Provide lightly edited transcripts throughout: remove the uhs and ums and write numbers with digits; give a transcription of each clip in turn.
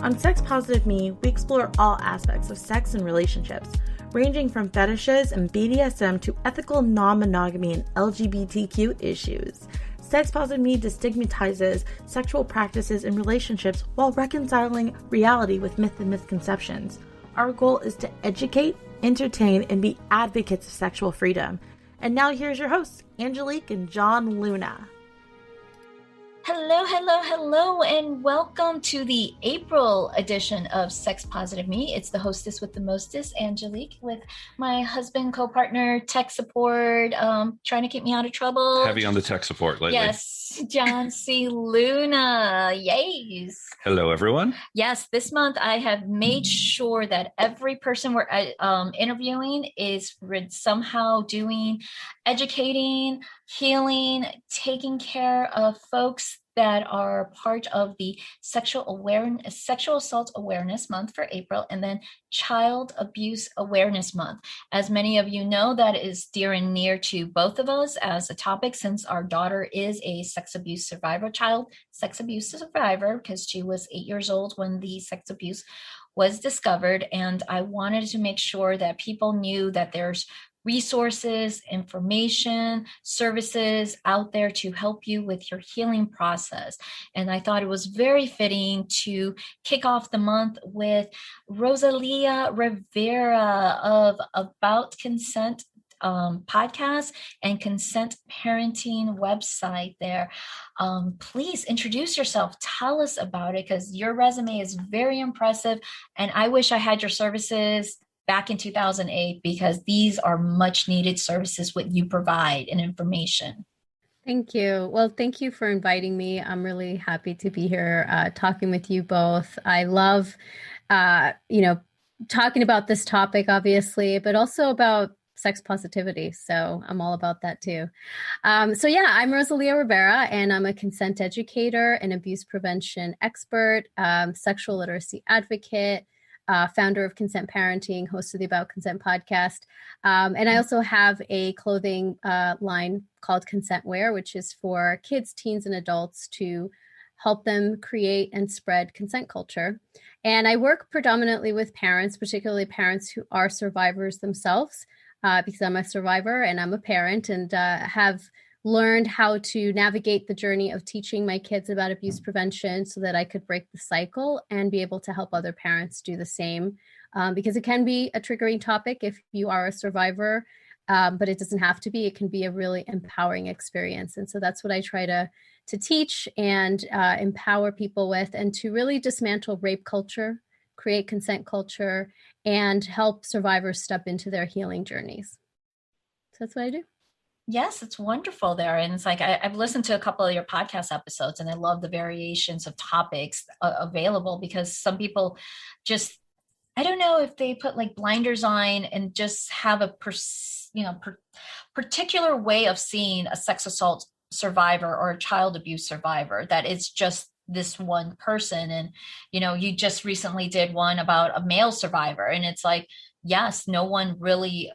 On Sex Positive Me, we explore all aspects of sex and relationships, ranging from fetishes and BDSM to ethical non-monogamy and LGBTQ issues. Sex Positive Me destigmatizes sexual practices and relationships while reconciling reality with myth and misconceptions. Our goal is to educate, entertain, and be advocates of sexual freedom. And now here's your hosts, Angelique and John Luna. Hello, and welcome to the April edition of Sex Positive Me. It's the hostess with the mostest, Angelique, with my husband, co-partner, tech support, trying to keep me out of trouble. Heavy on the tech support lately. Yes, John C. Luna. Yays. Hello, everyone. Yes, this month I have made sure that every person we're interviewing is somehow doing educating, healing, taking care of folks that are part of the Sexual Assault Awareness Month for April, and then Child Abuse Awareness Month. As many of you know, that is dear and near to both of us as a topic, since our daughter is a child sex abuse survivor, because she was 8 years old when the sex abuse was discovered. And I wanted to make sure that people knew that there's resources, information, services out there to help you with your healing process. And I thought it was very fitting to kick off the month with Rosalia Rivera of AboutCONSENT podcast and CONSENTParenting website there. Please introduce yourself. Tell us about it, because your resume is very impressive. And I wish I had your services back in 2008, because these are much needed services what you provide and information. Thank you. Well, thank you for inviting me. I'm really happy to be here talking with you both. I love, talking about this topic, obviously, but also about sex positivity. So I'm all about that too. I'm Rosalia Rivera, and I'm a consent educator and abuse prevention expert, sexual literacy advocate, founder of Consent Parenting, host of the About Consent podcast. And I also have a clothing line called CONSENTwear, which is for kids, teens, and adults to help them create and spread consent culture. And I work predominantly with parents, particularly parents who are survivors themselves, because I'm a survivor and I'm a parent, and have learned how to navigate the journey of teaching my kids about abuse prevention so that I could break the cycle and be able to help other parents do the same, because it can be a triggering topic if you are a survivor, but it doesn't have to be. It can be a really empowering experience. And so that's what I try to teach and empower people with, and to really dismantle rape culture, create consent culture, and help survivors step into their healing journeys. So that's what I do. Yes, it's wonderful there. And it's like, I've listened to a couple of your podcast episodes, and I love the variations of topics available, because some people just, I don't know if they put like blinders on and just have a particular way of seeing a sex assault survivor or a child abuse survivor, that it's just this one person. And, you just recently did one about a male survivor, and it's like, yes, no one really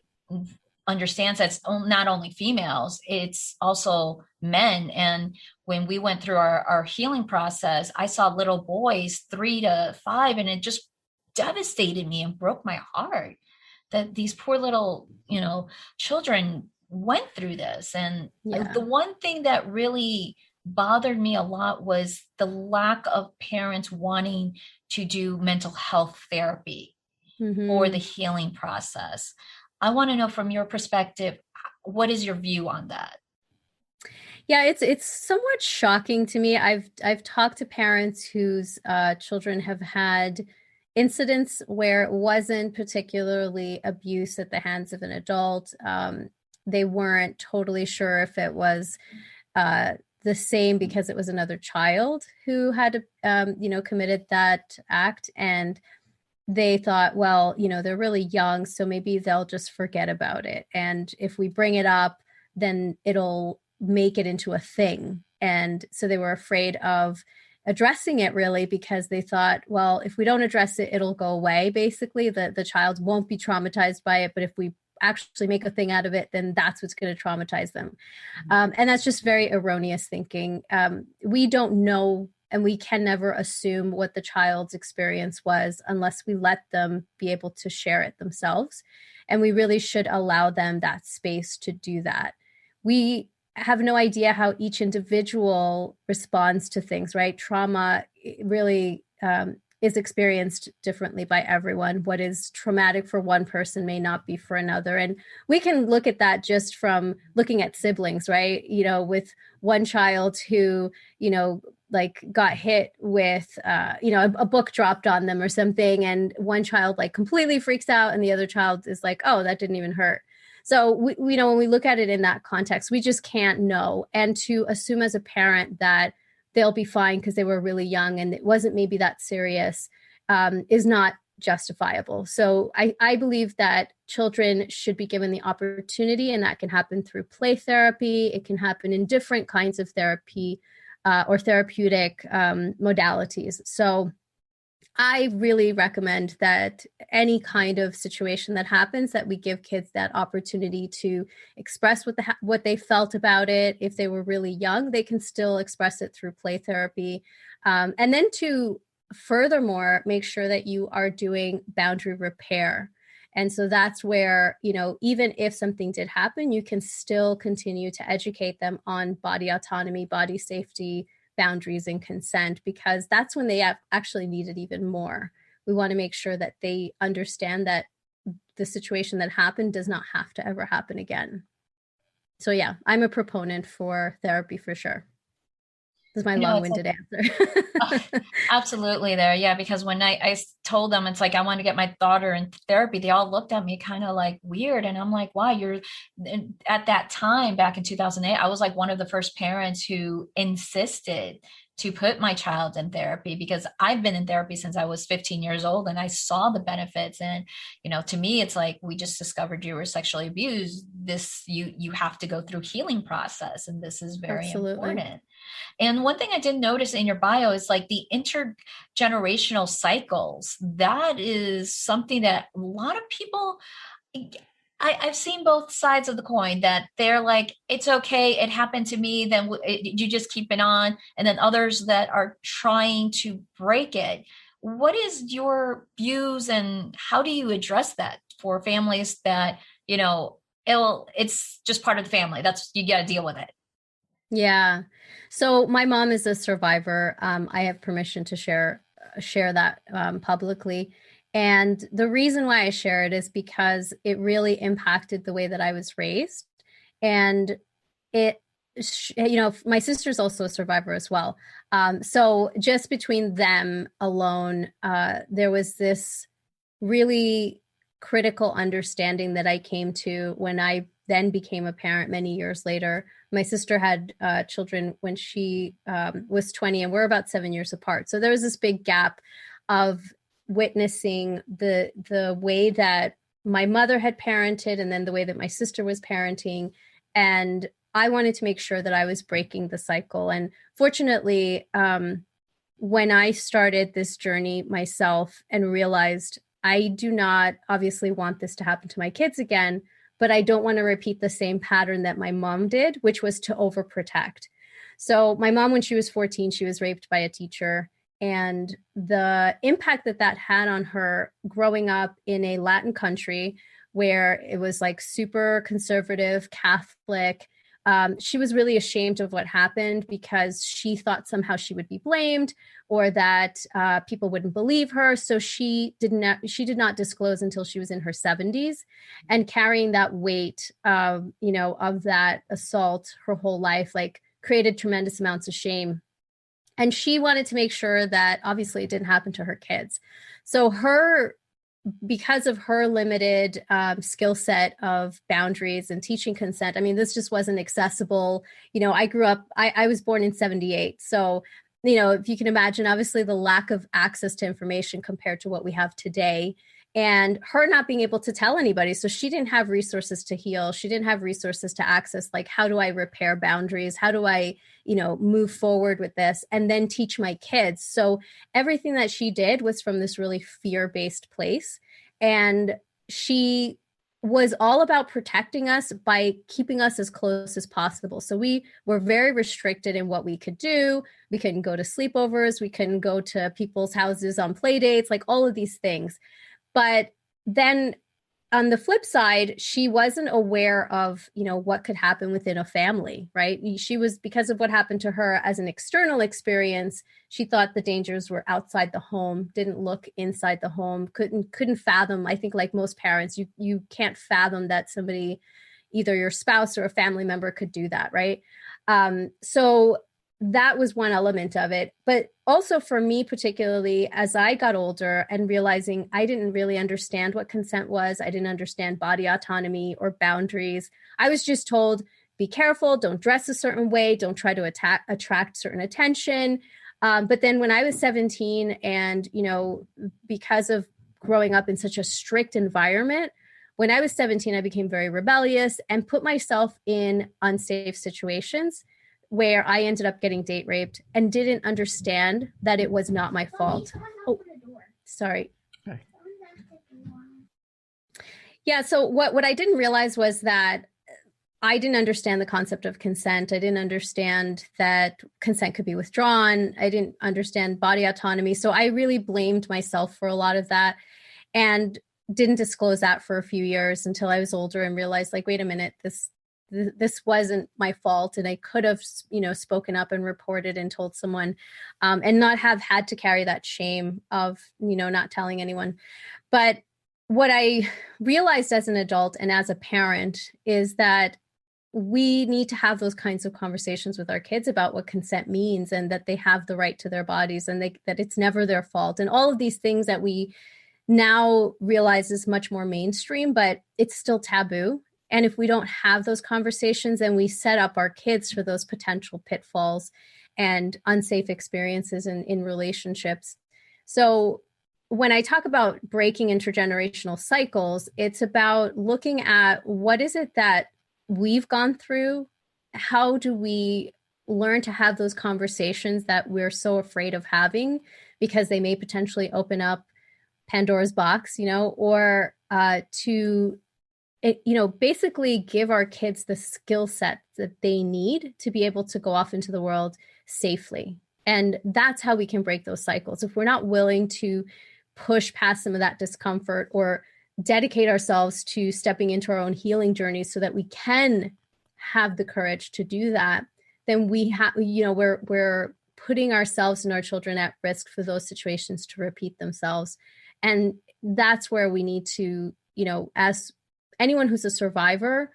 understands that it's not only females, it's also men. And when we went through our healing process, I saw little boys 3 to 5, and it just devastated me and broke my heart that these poor little, children went through this. And the one thing that really bothered me a lot was the lack of parents wanting to do mental health therapy or the healing process. I want to know from your perspective, what is your view on that? Yeah, it's somewhat shocking to me. I've talked to parents whose children have had incidents where it wasn't particularly abuse at the hands of an adult. They weren't totally sure if it was the same because it was another child who had committed that act, and they thought, well, they're really young, so maybe they'll just forget about it. And if we bring it up, then it'll make it into a thing. And so they were afraid of addressing it, really, because they thought, well, if we don't address it, it'll go away. Basically, the child won't be traumatized by it. But if we actually make a thing out of it, then that's what's going to traumatize them. And that's just very erroneous thinking. We don't know and we can never assume what the child's experience was unless we let them be able to share it themselves. And we really should allow them that space to do that. We have no idea how each individual responds to things, right? Trauma really is experienced differently by everyone. What is traumatic for one person may not be for another. And we can look at that just from looking at siblings, right? You know, with one child who, you know, like got hit with, you know, a book dropped on them or something. And one child like completely freaks out and the other child is like, oh, that didn't even hurt. So we know when we look at it in that context, we just can't know. And to assume as a parent that they'll be fine because they were really young and it wasn't maybe that serious is not justifiable. So I believe that children should be given the opportunity, and that can happen through play therapy. It can happen in different kinds of therapy or therapeutic modalities. So I really recommend that any kind of situation that happens, that we give kids that opportunity to express what they felt about it. If they were really young, they can still express it through play therapy. And then to furthermore, make sure that you are doing boundary repair. And so that's where, you know, even if something did happen, you can still continue to educate them on body autonomy, body safety, boundaries, and consent, because that's when they actually need it even more. We want to make sure that they understand that the situation that happened does not have to ever happen again. So yeah, I'm a proponent for therapy for sure. This is my long-winded answer. Absolutely there. Yeah. Because when I told them, it's like, I want to get my daughter in therapy, they all looked at me kind of like weird. And I'm like, wow, at that time, back in 2008, I was like one of the first parents who insisted to put my child in therapy, because I've been in therapy since I was 15 years old and I saw the benefits. And, you know, to me, it's like, we just discovered you were sexually abused. You have to go through healing process. And this is very important. And one thing I did notice in your bio is like the intergenerational cycles. That is something that a lot of people, I've seen both sides of the coin, that they're like, it's okay, it happened to me, then you just keep it on. And then others that are trying to break it. What is your views and how do you address that for families that, you know, it's just part of the family? You got to deal with it. Yeah. So my mom is a survivor. I have permission to share that publicly. And the reason why I share it is because it really impacted the way that I was raised. And it, you know, my sister's also a survivor as well. So just between them alone, there was this really critical understanding that I came to when I then became a parent many years later. My sister had children when she was 20, and we're about 7 years apart. So there was this big gap of witnessing the way that my mother had parented and then the way that my sister was parenting. And I wanted to make sure that I was breaking the cycle. And fortunately, when I started this journey myself and realized I do not obviously want this to happen to my kids again, but I don't want to repeat the same pattern that my mom did, which was to overprotect. So my mom, when she was 14, she was raped by a teacher. And the impact that had on her growing up in a Latin country where it was like super conservative, Catholic, she was really ashamed of what happened because she thought somehow she would be blamed or that people wouldn't believe her. So she did not disclose until she was in her 70s, and carrying that weight of that assault her whole life, like, created tremendous amounts of shame. And she wanted to make sure that obviously it didn't happen to her kids. So because of her limited skill set of boundaries and teaching consent, I mean, this just wasn't accessible. I grew up, I was born in 78. So, if you can imagine, obviously the lack of access to information compared to what we have today, and her not being able to tell anybody. So she didn't have resources to heal. She didn't have resources to access, like, how do I repair boundaries? How do I, move forward with this and then teach my kids? So everything that she did was from this really fear-based place. And she was all about protecting us by keeping us as close as possible. So we were very restricted in what we could do. We couldn't go to sleepovers. We couldn't go to people's houses on play dates, like all of these things. But then on the flip side, she wasn't aware of, what could happen within a family, right? She was, because of what happened to her as an external experience, she thought the dangers were outside the home, didn't look inside the home, couldn't fathom. I think like most parents, you can't fathom that somebody, either your spouse or a family member, could do that, right? So that was one element of it. But also for me, particularly as I got older and realizing I didn't really understand what consent was, I didn't understand body autonomy or boundaries. I was just told, be careful, don't dress a certain way, don't try to attract certain attention. But then when I was 17 and, because of growing up in such a strict environment, when I was 17, I became very rebellious and put myself in unsafe situations where I ended up getting date raped and didn't understand that it was not my fault. Oh, sorry. Okay. Yeah. So what I didn't realize was that I didn't understand the concept of consent. I didn't understand that consent could be withdrawn. I didn't understand body autonomy. So I really blamed myself for a lot of that and didn't disclose that for a few years until I was older and realized, like, wait a minute, this wasn't my fault. And I could have, spoken up and reported and told someone, and not have had to carry that shame of, not telling anyone. But what I realized as an adult and as a parent is that we need to have those kinds of conversations with our kids about what consent means and that they have the right to their bodies and that it's never their fault. And all of these things that we now realize is much more mainstream, but it's still taboo. And if we don't have those conversations, then we set up our kids for those potential pitfalls and unsafe experiences in relationships. So when I talk about breaking intergenerational cycles, it's about looking at what is it that we've gone through? How do we learn to have those conversations that we're so afraid of having because they may potentially open up Pandora's box, or to basically give our kids the skill set that they need to be able to go off into the world safely. And that's how we can break those cycles. If we're not willing to push past some of that discomfort or dedicate ourselves to stepping into our own healing journeys so that we can have the courage to do that, then we're putting ourselves and our children at risk for those situations to repeat themselves. And that's where we need to, as anyone who's a survivor,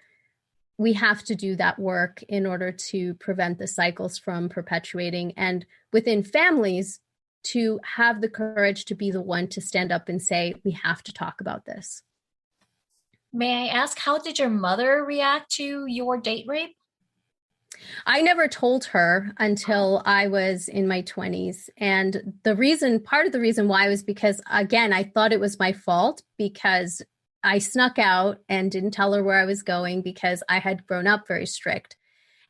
we have to do that work in order to prevent the cycles from perpetuating. And within families, to have the courage to be the one to stand up and say, we have to talk about this. May I ask, how did your mother react to your date rape? I never told her until I was in my 20s. And part of the reason why was because, again, I thought it was my fault because I snuck out and didn't tell her where I was going because I had grown up very strict.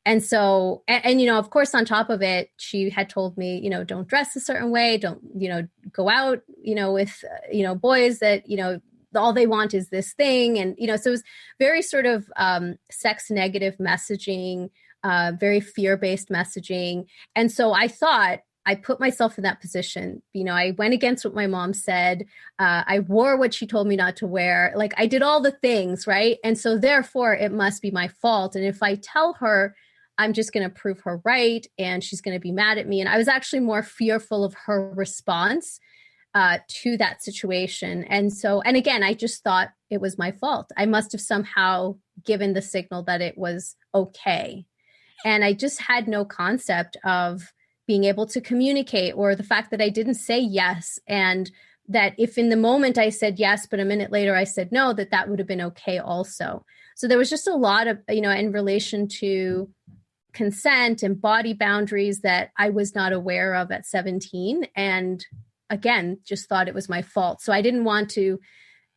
And so, and of course, on top of it, she had told me, don't dress a certain way, don't, go out, with, boys that, all they want is this thing. And, so it was very sort of sex negative messaging, very fear-based messaging. And so I thought, I put myself in that position. I went against what my mom said. I wore what she told me not to wear. Like, I did all the things, right? And so therefore it must be my fault. And if I tell her, I'm just going to prove her right and she's going to be mad at me. And I was actually more fearful of her response to that situation. And again, I just thought it was my fault. I must have somehow given the signal that it was okay. And I just had no concept of being able to communicate, or the fact that I didn't say yes. And that if in the moment I said yes, but a minute later I said no, that would have been okay also. So there was just a lot of, in relation to consent and body boundaries that I was not aware of at 17. And again, just thought it was my fault. So I didn't want to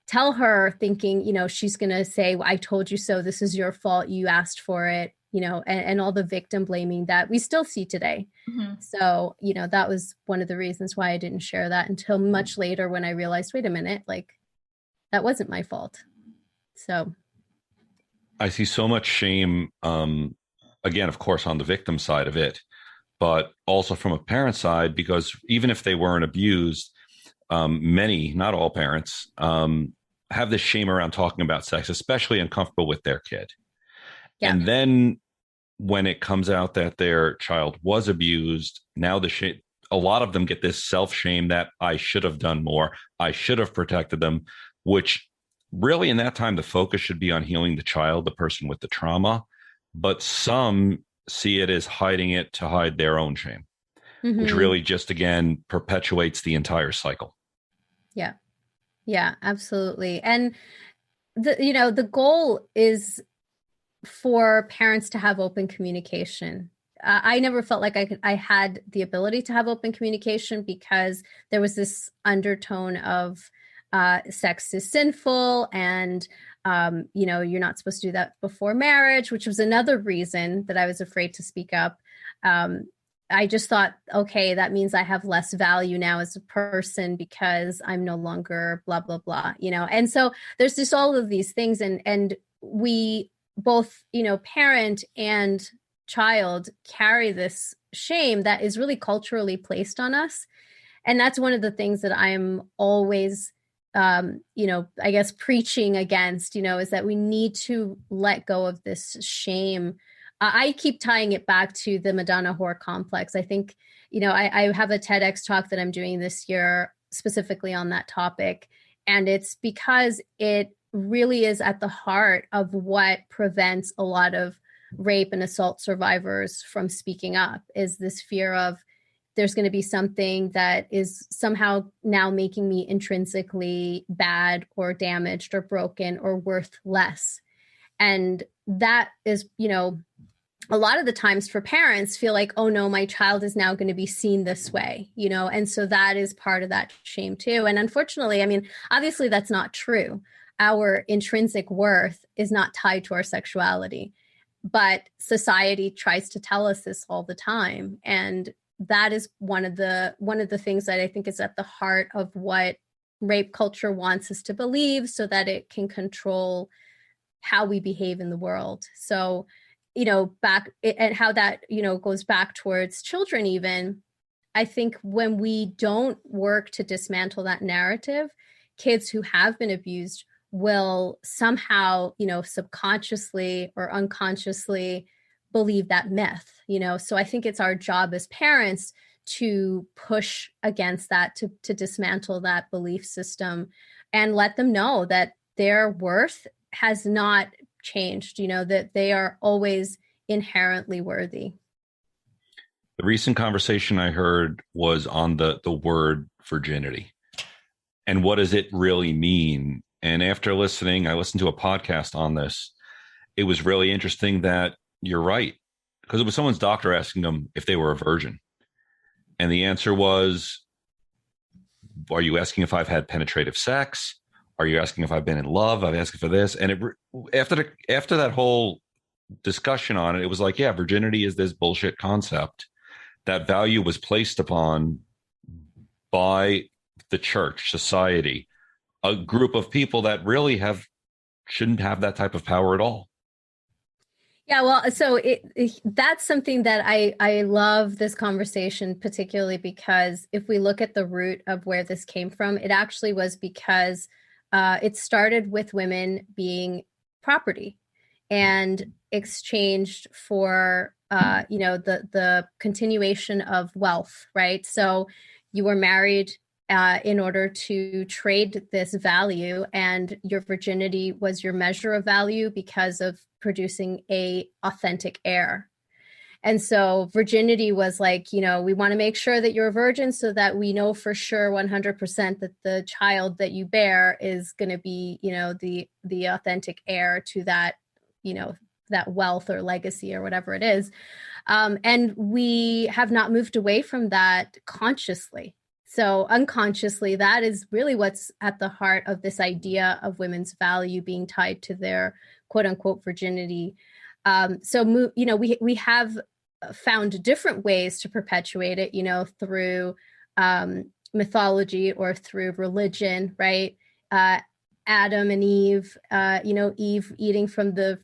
tell her thinking, she's going to say, well, I told you so. This is your fault. You asked for it, and all the victim blaming that we still see today. Mm-hmm. So, that was one of the reasons why I didn't share that until much later when I realized, wait a minute, like that wasn't my fault. So I see so much shame, again, of course, on the victim side of it, but also from a parent side, because even if they weren't abused, many, not all parents, have this shame around talking about sex, especially uncomfortable with their kid. yeah. And then when it comes out that their child was abused, now a lot of them get this self-shame that I should have done more. I should have protected them, which really in that time, the focus should be on healing the child, the person with the trauma. But some see it as hiding it to hide their own shame, which really just, again, perpetuates the entire cycle. Yeah. Yeah, absolutely. And the goal is for parents to have open communication. I never felt like I had the ability to have open communication because there was this undertone of sex is sinful and you're not supposed to do that before marriage, which was another reason that I was afraid to speak up. I just thought, okay, that means I have less value now as a person because I'm no longer blah, blah, blah, And so there's just all of these things. And we both, parent and child carry this shame that is really culturally placed on us. And that's one of the things that I'm always, I guess preaching against, is that we need to let go of this shame. I keep tying it back to the Madonna whore complex. I think, I have a TEDx talk that I'm doing this year specifically on that topic. And it's because it really is at the heart of what prevents a lot of rape and assault survivors from speaking up, is this fear of there's going to be something that is somehow now making me intrinsically bad or damaged or broken or worth less. And that is, a lot of the times for parents feel like, oh no, my child is now going to be seen this way, and so that is part of that shame too. And unfortunately, obviously that's not true. Our intrinsic worth is not tied to our sexuality, but society tries to tell us this all the time. And that is one of the things that I think is at the heart of what rape culture wants us to believe so that it can control how we behave in the world. So, back and how that, goes back towards children even, I think when we don't work to dismantle that narrative, kids who have been abused will somehow, subconsciously or unconsciously believe that myth, So I think it's our job as parents to push against that, to dismantle that belief system and let them know that their worth has not changed, that they are always inherently worthy. The recent conversation I heard was on the word virginity and what does it really mean? And after listening, I listened to a podcast on this. It was really interesting that you're right, because it was someone's doctor asking them if they were a virgin. And the answer was, are you asking if I've had penetrative sex? Are you asking if I've been in love? I'm asking for this. And after that whole discussion on it, it was like, yeah, virginity is this bullshit concept that value was placed upon by the church, society, a group of people that really shouldn't have that type of power at all. Yeah, well, so that's something that I love this conversation, particularly because if we look at the root of where this came from, it actually was because it started with women being property and exchanged for, the continuation of wealth, right? So you were married in order to trade this value, and your virginity was your measure of value because of producing a authentic heir. And so virginity was like, we want to make sure that you're a virgin so that we know for sure 100% that the child that you bear is going to be, the authentic heir to that, that wealth or legacy or whatever it is. And we have not moved away from that consciously. So unconsciously, that is really what's at the heart of this idea of women's value being tied to their quote unquote virginity. We have found different ways to perpetuate it, through mythology or through religion, right? Adam and Eve, Eve eating from the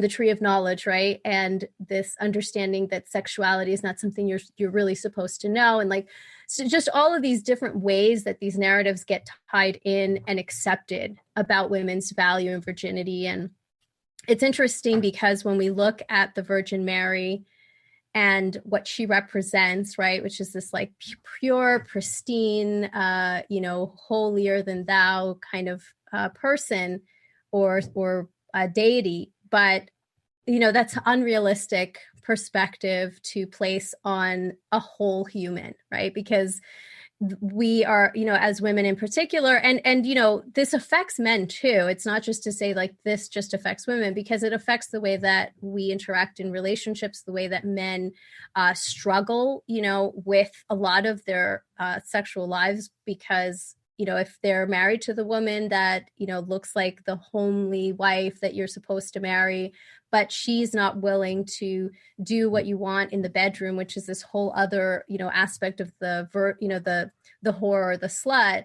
tree of knowledge, right? And this understanding that sexuality is not something you're really supposed to know. And like, so just all of these different ways that these narratives get tied in and accepted about women's value and virginity. And it's interesting because when we look at the Virgin Mary and what she represents, right, which is this like pure, pristine, holier than thou kind of person or deity, but that's unrealistic perspective to place on a whole human, right? Because we are, as women in particular, and this affects men too. It's not just to say like this just affects women, because it affects the way that we interact in relationships, the way that men struggle, with a lot of their sexual lives, because if they're married to the woman that looks like the homely wife that you're supposed to marry, but she's not willing to do what you want in the bedroom, which is this whole other aspect of the whore or the slut.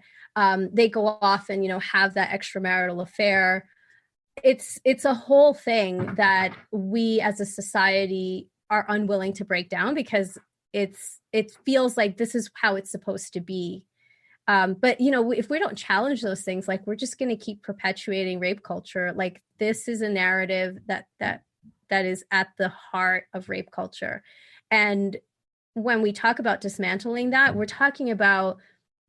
They go off and have that extramarital affair. It's a whole thing that we as a society are unwilling to break down, because it feels like this is how it's supposed to be. But if we don't challenge those things, like we're just going to keep perpetuating rape culture. Like this is a narrative that is at the heart of rape culture. And when we talk about dismantling that, we're talking about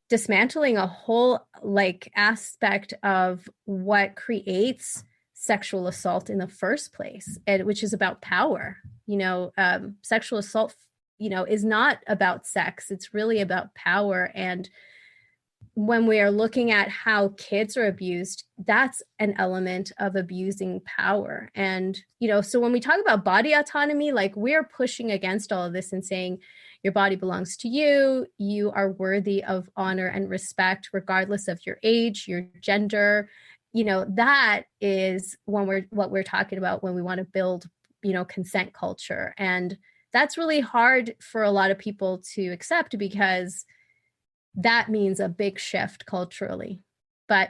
dismantling a whole like aspect of what creates sexual assault in the first place, which is about power. Sexual assault, is not about sex. It's really about power. And when we are looking at how kids are abused, that's an element of abusing power. And, so when we talk about body autonomy, like we're pushing against all of this and saying your body belongs to you. You are worthy of honor and respect, regardless of your age, your gender. That is what we're talking about when we want to build, consent culture. And that's really hard for a lot of people to accept, because that means a big shift culturally. But,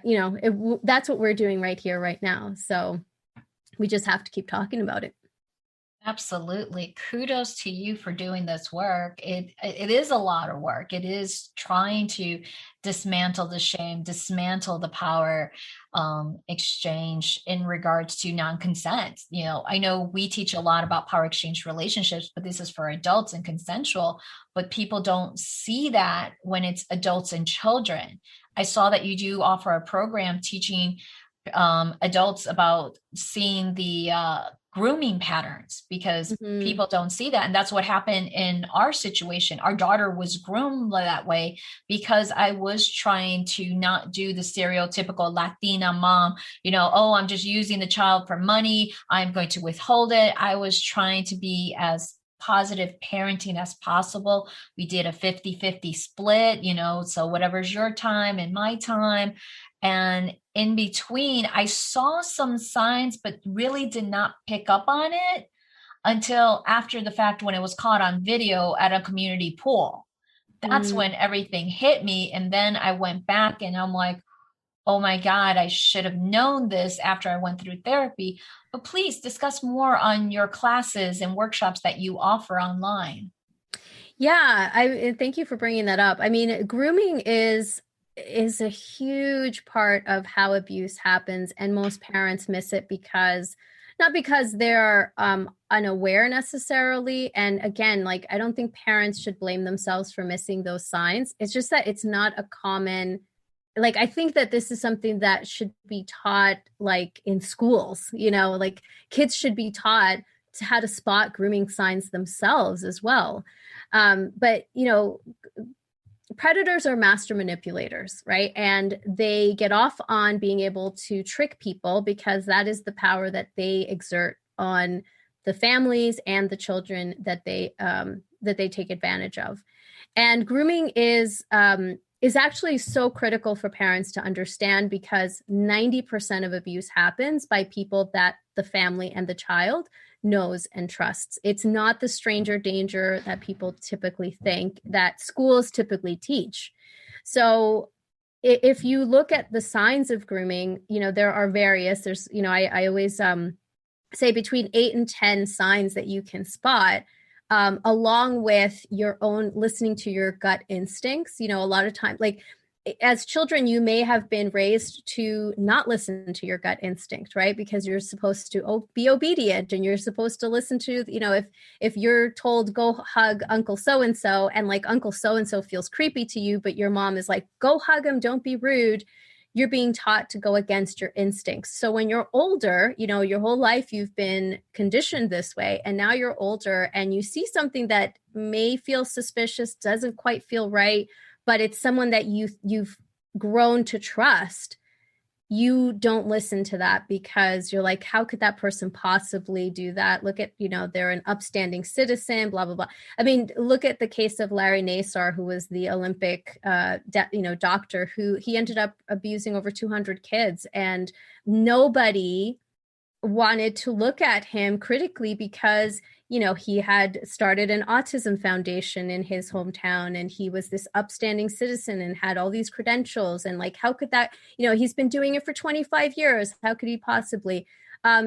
that's what we're doing right here, right now. So we just have to keep talking about it. Absolutely. Kudos to you for doing this work. It is a lot of work. It is trying to dismantle the shame, dismantle the power exchange in regards to non-consent. I know we teach a lot about power exchange relationships, but this is for adults and consensual, but people don't see that when it's adults and children. I saw that you do offer a program teaching adults about seeing the grooming patterns, because people don't see that. And that's what happened in our situation. Our daughter was groomed that way because I was trying to not do the stereotypical Latina mom, oh, I'm just using the child for money, I'm going to withhold it. I was trying to be as positive parenting as possible. We did a 50-50 split, so whatever's your time and my time. And in between, I saw some signs, but really did not pick up on it until after the fact, when it was caught on video at a community pool. That's when everything hit me. And then I went back and I'm like, oh my God, I should have known this after I went through therapy. But please discuss more on your classes and workshops that you offer online. Yeah, I thank you for bringing that up. I mean, grooming is a huge part of how abuse happens, and most parents miss it not because they're unaware necessarily. And again, like, I don't think parents should blame themselves for missing those signs. It's just that it's not a common, like, I think that this is something that should be taught like in schools, like kids should be taught to how to spot grooming signs themselves as well. But predators are master manipulators, right? And they get off on being able to trick people because that is the power that they exert on the families and the children that they take advantage of. And grooming is actually so critical for parents to understand, because 90% of abuse happens by people that the family and the child knows and trusts. It's not the stranger danger that people typically think, that schools typically teach. So if you look at the signs of grooming, there are various. There's, I always say between 8 and 10 signs that you can spot, along with your own listening to your gut instincts. A lot of time, like as children, you may have been raised to not listen to your gut instinct, right? Because you're supposed to be obedient, and you're supposed to listen to, if you're told go hug Uncle so-and-so, and like Uncle so-and-so feels creepy to you, but your mom is like, go hug him, don't be rude. You're being taught to go against your instincts. So when you're older, your whole life you've been conditioned this way, and now you're older and you see something that may feel suspicious, doesn't quite feel right, but it's someone that you've grown to trust. You don't listen to that because you're like, how could that person possibly do that? Look at, they're an upstanding citizen, blah, blah, blah. I mean, look at the case of Larry Nassar, who was the Olympic, doctor, who he ended up abusing over 200 kids, and nobody wanted to look at him critically because, he had started an autism foundation in his hometown, and he was this upstanding citizen and had all these credentials. And like, how could that, he's been doing it for 25 years. How could he possibly?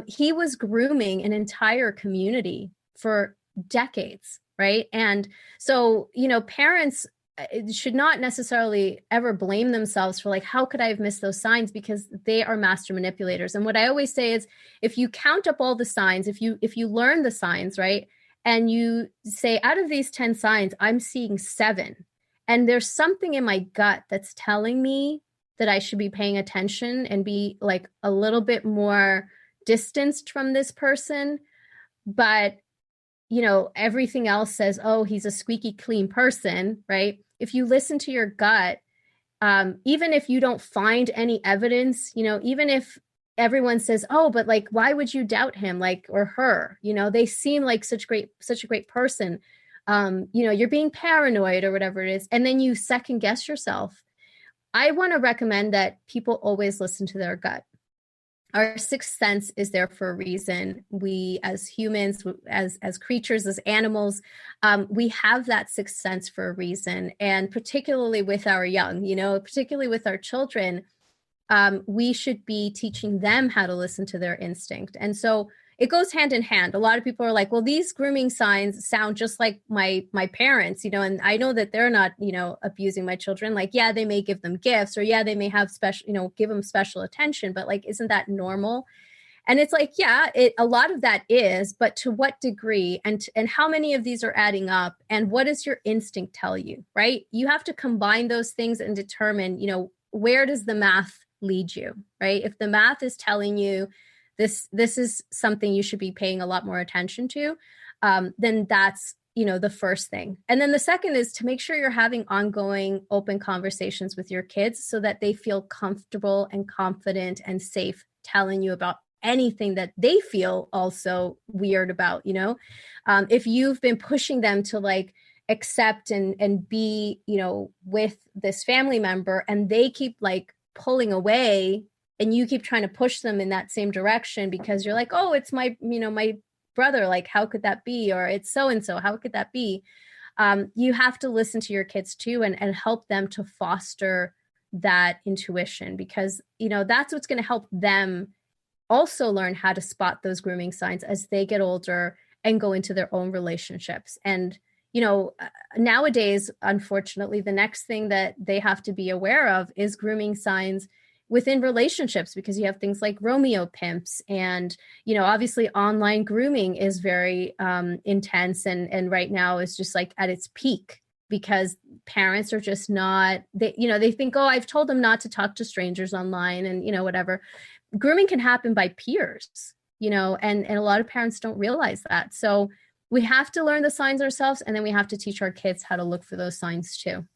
He was grooming an entire community for decades, right? And so, parents should not necessarily ever blame themselves for like, how could I have missed those signs? Because they are master manipulators. And what I always say is, if you count up all the signs, if you learn the signs, right, and you say, out of these 10 signs, I'm seeing 7, and there's something in my gut that's telling me that I should be paying attention and be like a little bit more distanced from this person, but everything else says, oh, he's a squeaky clean person, right? If you listen to your gut, even if you don't find any evidence, even if everyone says, oh, but like, why would you doubt him, like, or her? They seem like such a great person. You're being paranoid or whatever it is, and then you second guess yourself. I want to recommend that people always listen to their gut. Our sixth sense is there for a reason. We, as humans, as creatures, as animals, we have that sixth sense for a reason. And particularly with our young, particularly with our children, we should be teaching them how to listen to their instinct. And so it goes hand in hand. A lot of people are like, well, these grooming signs sound just like my parents, and I know that they're not, abusing my children. Like, yeah, they may give them gifts, or yeah, they may have special, give them special attention, but like, isn't that normal? And it's like, yeah, a lot of that is, but to what degree, and how many of these are adding up, and what does your instinct tell you, right? You have to combine those things and determine, where does the math lead you, right? If the math is telling you this is something you should be paying a lot more attention to, then that's, the first thing. And then the second is to make sure you're having ongoing open conversations with your kids so that they feel comfortable and confident and safe telling you about anything that they feel also weird about, if you've been pushing them to like accept and be, with this family member, and they keep like pulling away, and you keep trying to push them in that same direction because you're like, oh, it's my, my brother, like, how could that be? Or it's so-and-so, how could that be? You have to listen to your kids too, and help them to foster that intuition, because, that's what's going to help them also learn how to spot those grooming signs as they get older and go into their own relationships. And, nowadays, unfortunately, the next thing that they have to be aware of is grooming signs within relationships, because you have things like Romeo pimps, and, obviously online grooming is very intense, and right now is just like at its peak, because parents are just not, they think, oh, I've told them not to talk to strangers online, and, whatever. Grooming can happen by peers, and a lot of parents don't realize that. So we have to learn the signs ourselves, and then we have to teach our kids how to look for those signs too.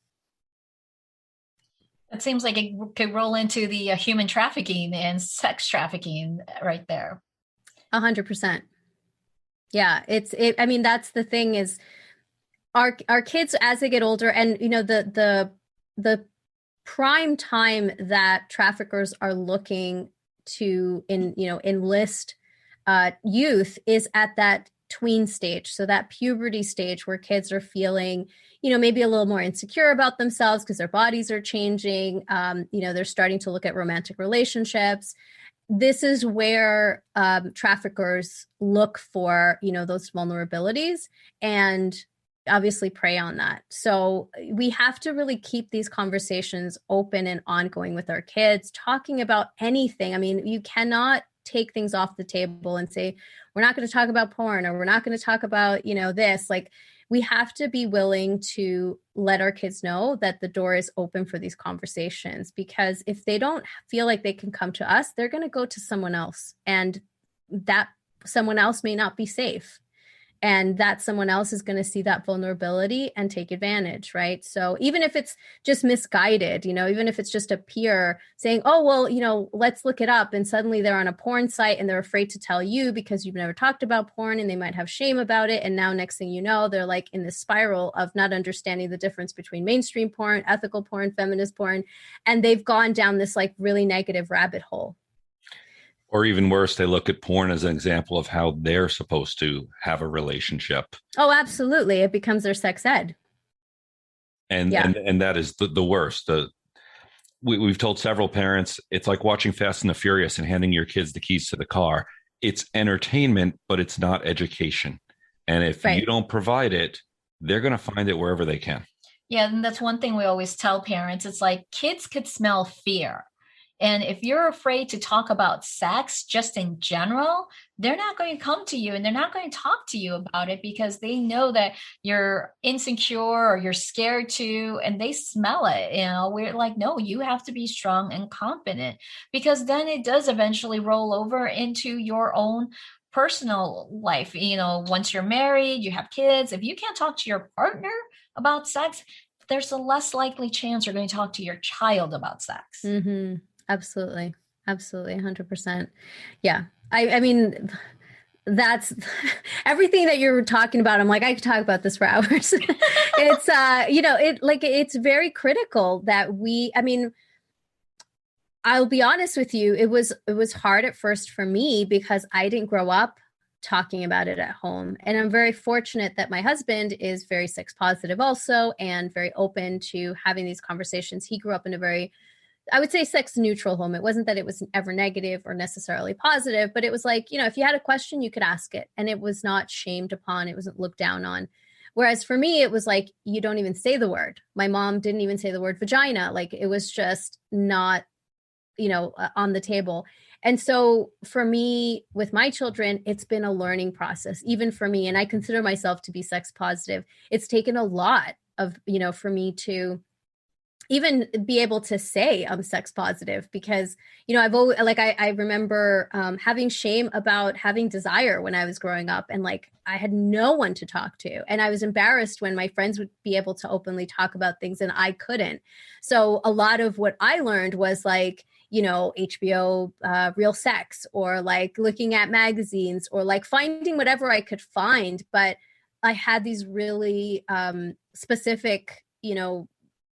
It seems like it could roll into the human trafficking and sex trafficking right there. 100%. Yeah, I mean, that's the thing is our kids, as they get older, and, the prime time that traffickers are looking to enlist youth is at that tween stage. So that puberty stage where kids are feeling, maybe a little more insecure about themselves because their bodies are changing. They're starting to look at romantic relationships. This is where traffickers look for, those vulnerabilities and obviously prey on that. So we have to really keep these conversations open and ongoing with our kids, talking about anything. I mean, you cannot take things off the table and say, we're not going to talk about porn, or we're not going to talk about, this. Like, we have to be willing to let our kids know that the door is open for these conversations, because if they don't feel like they can come to us, they're going to go to someone else, and that someone else may not be safe. And that someone else is going to see that vulnerability and take advantage, right? So even if it's just misguided, even if it's just a peer saying, oh, well, let's look it up. And suddenly they're on a porn site and they're afraid to tell you because you've never talked about porn, and they might have shame about it. And now next thing you know, they're like in this spiral of not understanding the difference between mainstream porn, ethical porn, feminist porn. And they've gone down this like really negative rabbit hole. Or even worse, they look at porn as an example of how they're supposed to have a relationship. Oh, absolutely. It becomes their sex ed. And that is the worst. We've told several parents, it's like watching Fast and the Furious and handing your kids the keys to the car. It's entertainment, but it's not education. And if you don't provide it, they're going to find it wherever they can. Yeah, and that's one thing we always tell parents. It's like kids could smell fear. And if you're afraid to talk about sex just in general, they're not going to come to you, and they're not going to talk to you about it because they know that you're insecure or you're scared to, and they smell it. We're like, no, you have to be strong and confident, because then it does eventually roll over into your own personal life. Once you're married, you have kids. If you can't talk to your partner about sex, there's a less likely chance you're going to talk to your child about sex. Mm-hmm. Absolutely. 100%. Yeah. I mean, that's everything that you're talking about. I'm like, I could talk about this for hours. It's, it's very critical that I'll be honest with you. It was hard at first for me because I didn't grow up talking about it at home. And I'm very fortunate that my husband is very sex positive also, and very open to having these conversations. He grew up in a very, I would say, sex neutral home. It wasn't that it was ever negative or necessarily positive, but it was like, if you had a question, you could ask it, and it was not shamed upon. It wasn't looked down on. Whereas for me, it was like, you don't even say the word. My mom didn't even say the word vagina. Like, it was just not, on the table. And so for me, with my children, it's been a learning process, even for me. And I consider myself to be sex positive. It's taken a lot of, for me to even be able to say I'm sex positive, because, I've always, I remember having shame about having desire when I was growing up, and like, I had no one to talk to. And I was embarrassed when my friends would be able to openly talk about things and I couldn't. So a lot of what I learned was like, HBO, Real Sex, or like looking at magazines, or like finding whatever I could find. But I had these really specific,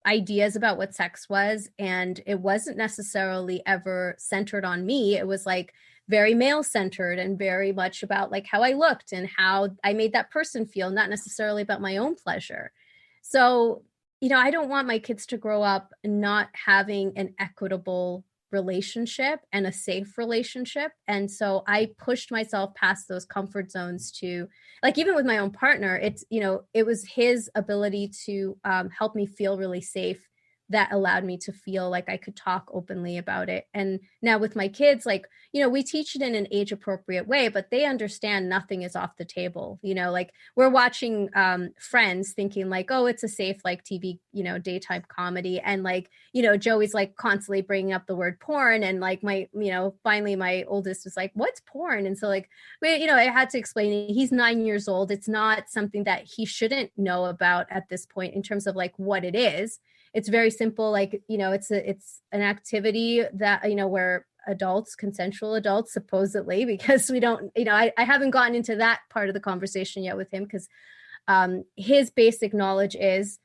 ideas about what sex was, and it wasn't necessarily ever centered on me. It was like very male centered and very much about like how I looked and how I made that person feel, not necessarily about my own pleasure. So, I don't want my kids to grow up not having an equitable relationship and a safe relationship. And so I pushed myself past those comfort zones to, like, even with my own partner, it's, it was his ability to help me feel really safe that allowed me to feel like I could talk openly about it. And now with my kids, like, we teach it in an age appropriate way, but they understand nothing is off the table. Like, we're watching Friends thinking like, oh, it's a safe, like, TV, daytime comedy. And like, Joey's like constantly bringing up the word porn. And like finally my oldest was like, what's porn? And so like, I had to explain it. He's 9 years old. It's not something that he shouldn't know about at this point in terms of like what it is. It's very simple. Like, it's an activity that, where adults, consensual adults, supposedly, because we don't, I haven't gotten into that part of the conversation yet with him, because his basic knowledge is,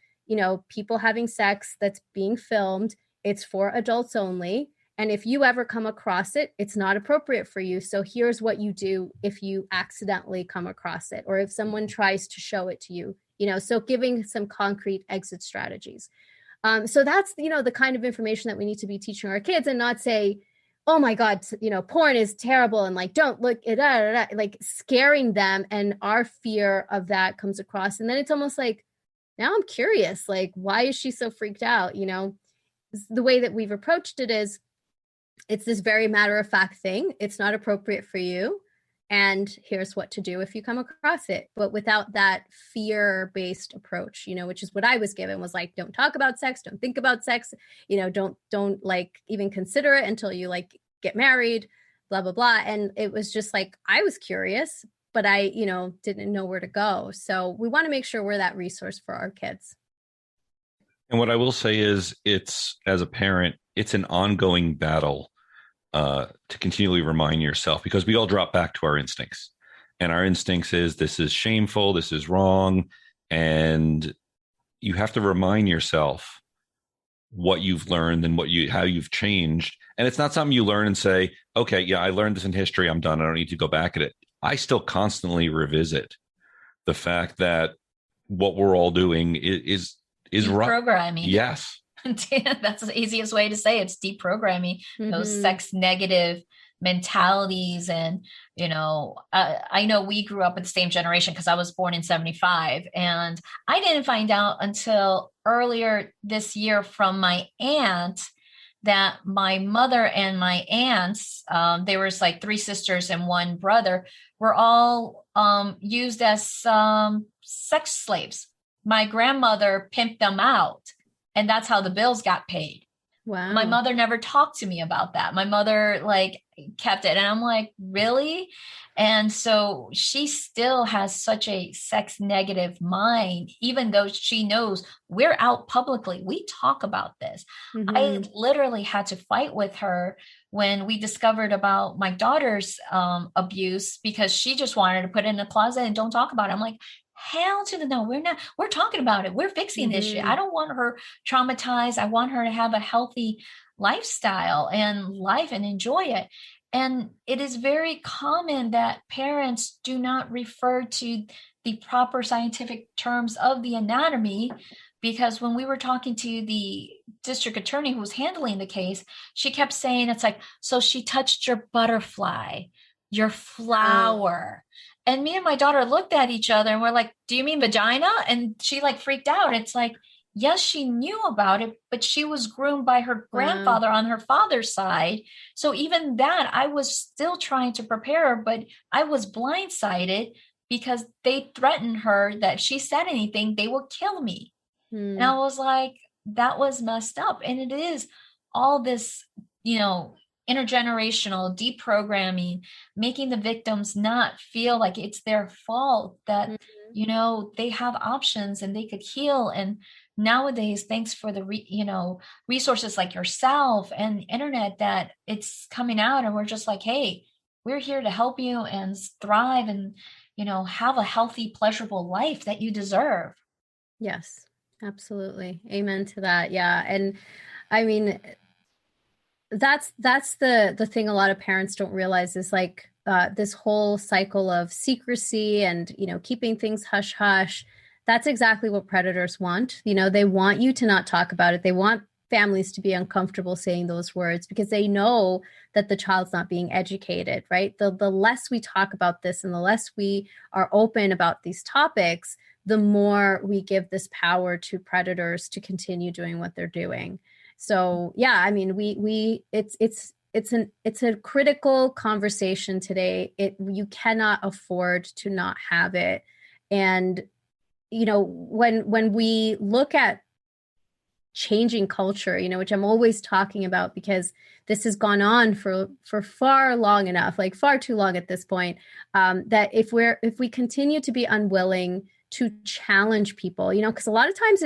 people having sex that's being filmed, it's for adults only. And if you ever come across it, it's not appropriate for you. So here's what you do if you accidentally come across it, or if someone tries to show it to you. So giving some concrete exit strategies. So that's, the kind of information that we need to be teaching our kids, and not say, oh my God, porn is terrible, and like, don't look at that, like scaring them. And our fear of that comes across. And then it's almost like, now I'm curious, like, why is she so freaked out? The way that we've approached it is, it's this very matter of fact thing. It's not appropriate for you. And here's what to do if you come across it. But without that fear-based approach, which is what I was given, was like, don't talk about sex, don't think about sex, don't like even consider it until you like get married, blah, blah, blah. And it was just like, I was curious, but I, didn't know where to go. So we want to make sure we're that resource for our kids. And what I will say is, as a parent, it's an ongoing battle to continually remind yourself, because we all drop back to our instincts, and our instincts is, this is shameful, this is wrong. And you have to remind yourself what you've learned and how you've changed. And it's not something you learn and say, okay, yeah, I learned this in history, I'm done, I don't need to go back at it. I still constantly revisit the fact that what we're all doing is right. Programming. Yes. That's the easiest way to say it. It's deprogramming those sex negative mentalities. And, I know we grew up in the same generation, because I was born in 75, and I didn't find out until earlier this year from my aunt that my mother and my aunts, there was like 3 sisters and 1 brother, were all used as sex slaves. My grandmother pimped them out, and that's how the bills got paid. Wow. My mother never talked to me about that. My mother kept it. And I'm like, really? And so she still has such a sex negative mind, even though she knows we're out publicly. We talk about this. Mm-hmm. I literally had to fight with her when we discovered about my daughter's abuse, because she just wanted to put it in the closet and don't talk about it. I'm like, hell to the no, we're talking about it. We're fixing this shit. I don't want her traumatized. I want her to have a healthy lifestyle and life and enjoy it. And it is very common that parents do not refer to the proper scientific terms of the anatomy, because when we were talking to the district attorney who was handling the case, she kept saying, it's like, so she touched your butterfly, your flower. And me and my daughter looked at each other and we're like, do you mean vagina? And she freaked out. It's like, yes, she knew about it, but she was groomed by her grandfather on her father's side. So even that, I was still trying to prepare her, but I was blindsided because they threatened her that if she said anything, they will kill me. And I was like, that was messed up. And it is all this, intergenerational deprogramming, making the victims not feel like it's their fault, that, they have options and they could heal. And nowadays, thanks for the, resources like yourself and internet, that it's coming out, and we're just like, hey, we're here to help you and thrive and, have a healthy, pleasurable life that you deserve. Yes, absolutely. Amen to that. Yeah. And I mean, that's the thing a lot of parents don't realize is this whole cycle of secrecy and, keeping things hush hush. That's exactly what predators want. They want you to not talk about it. They want families to be uncomfortable saying those words because they know that the child's not being educated, right? The less we talk about this and the less we are open about these topics, the more we give this power to predators to continue doing what they're doing. So yeah, I mean, it's a critical conversation today. You cannot afford to not have it. And, when we look at changing culture, which I'm always talking about because this has gone on for far long enough, far too long at this point, that if we continue to be unwilling to challenge people, because a lot of times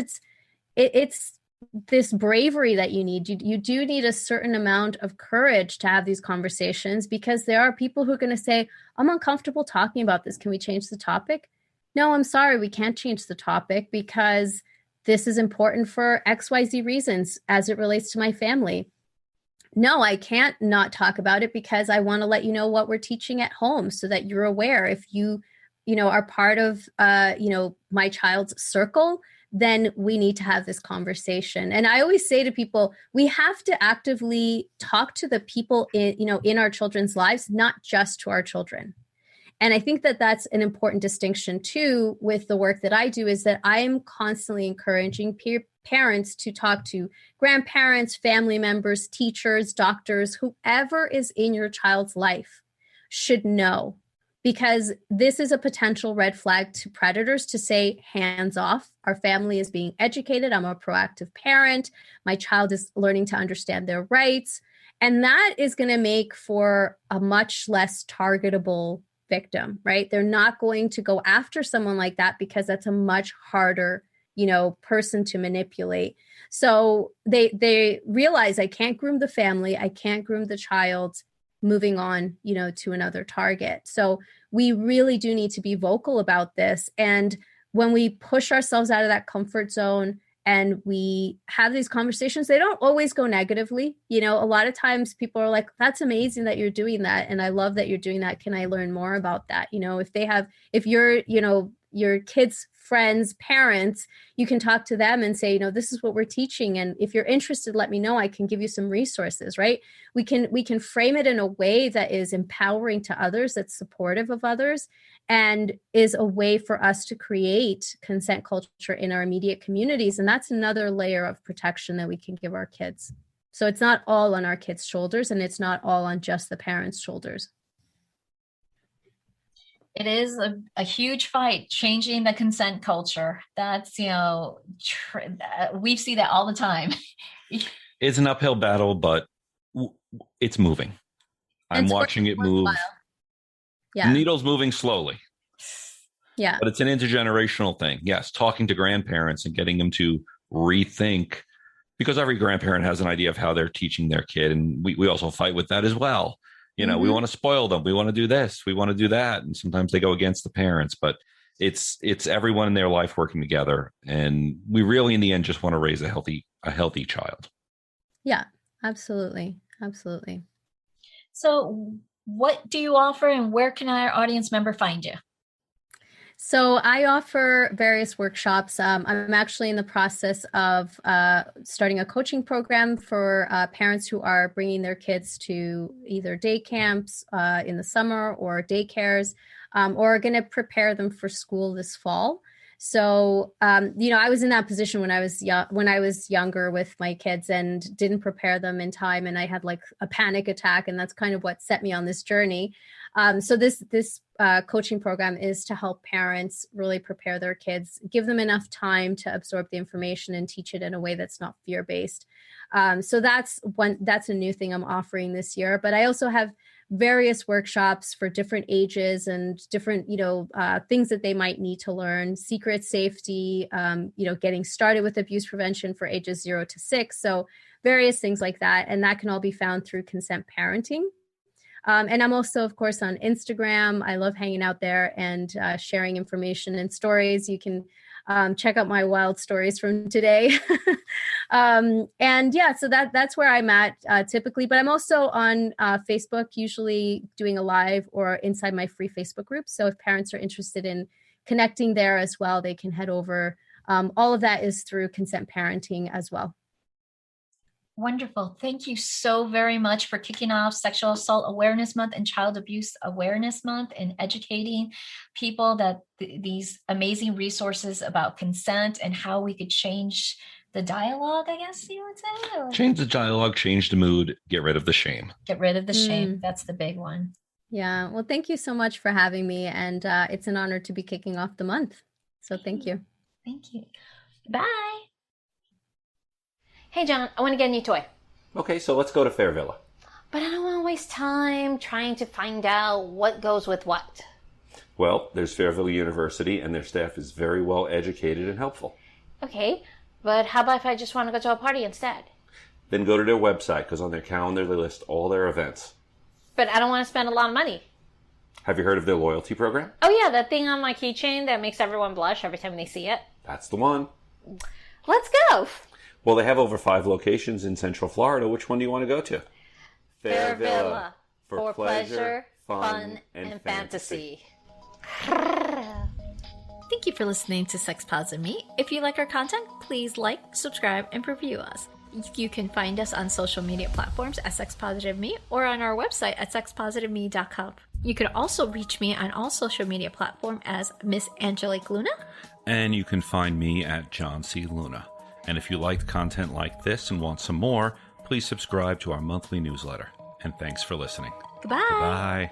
it's this bravery that you need. You do need a certain amount of courage to have these conversations, because there are people who are going to say, I'm uncomfortable talking about this. Can we change the topic? No, I'm sorry, we can't change the topic because this is important for XYZ reasons as it relates to my family. No, I can't not talk about it because I want to let you know what we're teaching at home so that you're aware. If you are part of, my child's circle, then we need to have this conversation. And I always say to people, we have to actively talk to the people in our children's lives, not just to our children. And I think that that's an important distinction too with the work that I do, is that I'm constantly encouraging parents to talk to grandparents, family members, teachers, doctors, whoever is in your child's life should know, because this is a potential red flag to predators to say, hands off. Our family is being educated. I'm a proactive parent. My child is learning to understand their rights. And that is going to make for a much less targetable victim, right? They're not going to go after someone like that because that's a much harder, person to manipulate. So they realize, I can't groom the family. I can't groom the child, moving on, to another target. So we really do need to be vocal about this. And when we push ourselves out of that comfort zone and we have these conversations, they don't always go negatively. A lot of times people are like, that's amazing that you're doing that. And I love that you're doing that. Can I learn more about that? If you're, your kids' friends, parents, you can talk to them and say, this is what we're teaching. And if you're interested, let me know. I can give you some resources, right? We can frame it in a way that is empowering to others, that's supportive of others, and is a way for us to create consent culture in our immediate communities. And that's another layer of protection that we can give our kids. So it's not all on our kids' shoulders, and it's not all on just the parents' shoulders. It is a huge fight, changing the consent culture. That's, we see that all the time. It's an uphill battle, but it's moving. I'm watching it move. Yeah. The needle's moving slowly. Yeah. But it's an intergenerational thing. Yes. Talking to grandparents and getting them to rethink, because every grandparent has an idea of how they're teaching their kid. And we also fight with that as well. We want to spoil them. We want to do this. We want to do that. And sometimes they go against the parents, but it's everyone in their life working together. And we really, in the end, just want to raise a healthy child. Yeah, absolutely. Absolutely. So what do you offer, and where can our audience member find you? So I offer various workshops. I'm actually in the process of starting a coaching program for parents who are bringing their kids to either day camps in the summer or daycares, or are going to prepare them for school this fall. So, I was in that position when I was younger with my kids and didn't prepare them in time. And I had like a panic attack, and that's kind of what set me on this journey. So this coaching program is to help parents really prepare their kids, give them enough time to absorb the information and teach it in a way that's not fear-based. So that's a new thing I'm offering this year. But I also have various workshops for different ages and different, things that they might need to learn: secret safety, getting started with abuse prevention for ages 0 to 6. So various things like that. And that can all be found through Consent Parenting. And I'm also, of course, on Instagram. I love hanging out there and sharing information and stories. You can check out my wild stories from today. So that's where I'm at typically. But I'm also on Facebook, usually doing a live or inside my free Facebook group. So if parents are interested in connecting there as well, they can head over. All of that is through Consent Parenting as well. Wonderful. Thank you so very much for kicking off Sexual Assault Awareness Month and Child Abuse Awareness Month, and educating people that these amazing resources about consent and how we could change the dialogue, I guess you would say. Change the dialogue, change the mood, get rid of the shame. Get rid of the shame. That's the big one. Yeah. Well, thank you so much for having me. And it's an honor to be kicking off the month. So thank you. Thank you. Bye. Hey, John, I want to get a new toy. Okay, so let's go to Fairvilla. But I don't want to waste time trying to find out what goes with what. Well, there's Fairvilla University, and their staff is very well educated and helpful. Okay, but how about if I just want to go to a party instead? Then go to their website, because on their calendar they list all their events. But I don't want to spend a lot of money. Have you heard of their loyalty program? Oh yeah, that thing on my keychain that makes everyone blush every time they see it. That's the one. Let's go. Well, they have over 5 locations in Central Florida. Which one do you want to go to? Fairvilla, for pleasure, fun, and fantasy. Thank you for listening to Sex Positive Me. If you like our content, please like, subscribe, and review us. You can find us on social media platforms at Sex Positive Me or on our website at sexpositiveme.com. You can also reach me on all social media platforms as Miss Angelique Luna. And you can find me at John C. Luna. And if you liked content like this and want some more, please subscribe to our monthly newsletter. And thanks for listening. Goodbye. Goodbye.